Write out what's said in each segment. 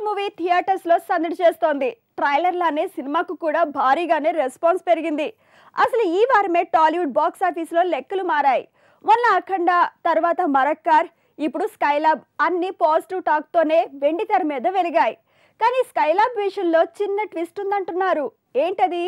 Movie theatres లో సందడి చేస్తోంది. ట్రైలర్ లానే సినిమాకు కూడా భారీగానే రెస్పాన్స్ పెరిగింది. అసలు ఈ వారమే టాలీవుడ్ బాక్స్ ఆఫీస్ లో లెక్కలు మారాయి. మొన్న అఖండ, తర్వాత మరక్కర్, ఇప్పుడు స్కైలాబ్ అన్ని పాజిటివ్ టాక్ తోనే వెండి తెర మీద వెలిగాయి. కానీ స్కైలాబ్ విషయంలో చిన్న ట్విస్ట్ ఉందంటున్నారు. ఏంటది?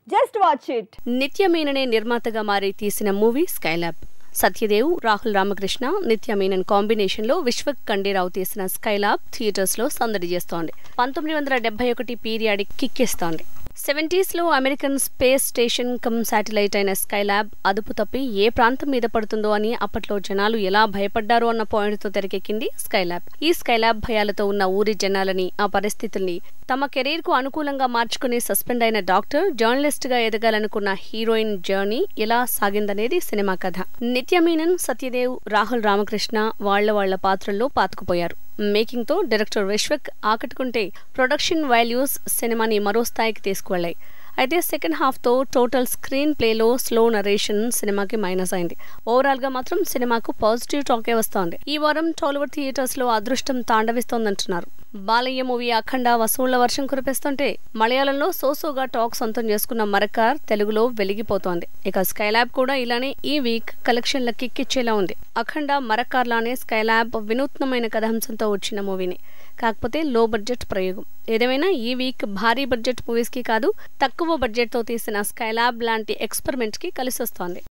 Just watch it. నిత్య మీననే నిర్మాతగా మారి తీసిన మూవీ స్కైలాబ్. సత్యదేవ్, రాహుల్ రామకృష్ణ, నిత్య మీనన్ కాంబినేషన్ లో విశ్వక్ ఖండేరావు తీసిన స్కైలాబ్ థియేటర్స్ లో సందడి చేస్తోంది. 1971 పీరియాడిక్ కిక్కిస్తోంది. 70s లో American space station come satellite అయిన స్కైలాబ్ అదుపు తప్పి ఏ ప్రాంతం మీద పడుతుందో అని అప్పట్లో జనాలు ఎలా భయపడ్డారో అన్న పాయింట్తో తెరకెక్కింది స్కైలాబ్. ఈ స్కైలాబ్ భయాలతో ఉన్న ఊరి జనాలని, ఆ పరిస్థితుల్ని తమ కెరీర్ కు అనుకూలంగా మార్చుకుని సస్పెండ్ అయిన డాక్టర్, జర్నలిస్ట్ గా ఎదగాలనుకున్న హీరోయిన్ జర్నీ ఎలా సాగిందనేది సినిమా కథ. నిత్య మీనన్, సత్యదేవ్, రాహుల్ రామకృష్ణ వాళ్ల పాత్రల్లో పాతుకుపోయారు. మేకింగ్ తో డైరెక్టర్ విశ్వక్ ఆకట్టుకుంటే ప్రొడక్షన్ వాల్యూస్ సినిమాని మరో స్థాయికి తీసుకువెళ్లాయి. అయితే సెకండ్ హాఫ్ తో టోటల్ స్క్రీన్ ప్లేలో స్లో నరేషన్ సినిమాకి మైనస్ అయింది. ఓవరాల్ గా మాత్రం సినిమాకు పాజిటివ్ టాకే వస్తోంది. ఈ వారం టాలీవుడ్ థియేటర్స్ లో అదృష్టం తాండవిస్తోందంటున్నారు. బాలయ్య మూవీ అఖండ వసూళ్ల వర్షం కురిపిస్తుంటే మలయాళంలో సోసోగా టాక్ సొంతం చేసుకున్న మరక్కర్ తెలుగులో వెలిగిపోతోంది. ఇక స్కైలాబ్ కూడా ఇలానే ఈ వీక్ కలెక్షన్ల కిక్కిచ్చేలా ఉంది. అఖండ, మరక్కర్ లానే స్కైలాబ్ వినూత్నమైన కథాంశంతో వచ్చిన మూవీని, కాకపోతే లో బడ్జెట్ ప్రయోగం. ఏదేమైనా ఈ వీక్ భారీ బడ్జెట్ మూవీస్ కి కాదు, తక్కువ బడ్జెట్ తో తీసిన స్కైలాబ్ లాంటి ఎక్స్పెరిమెంట్ కి కలిసొస్తోంది.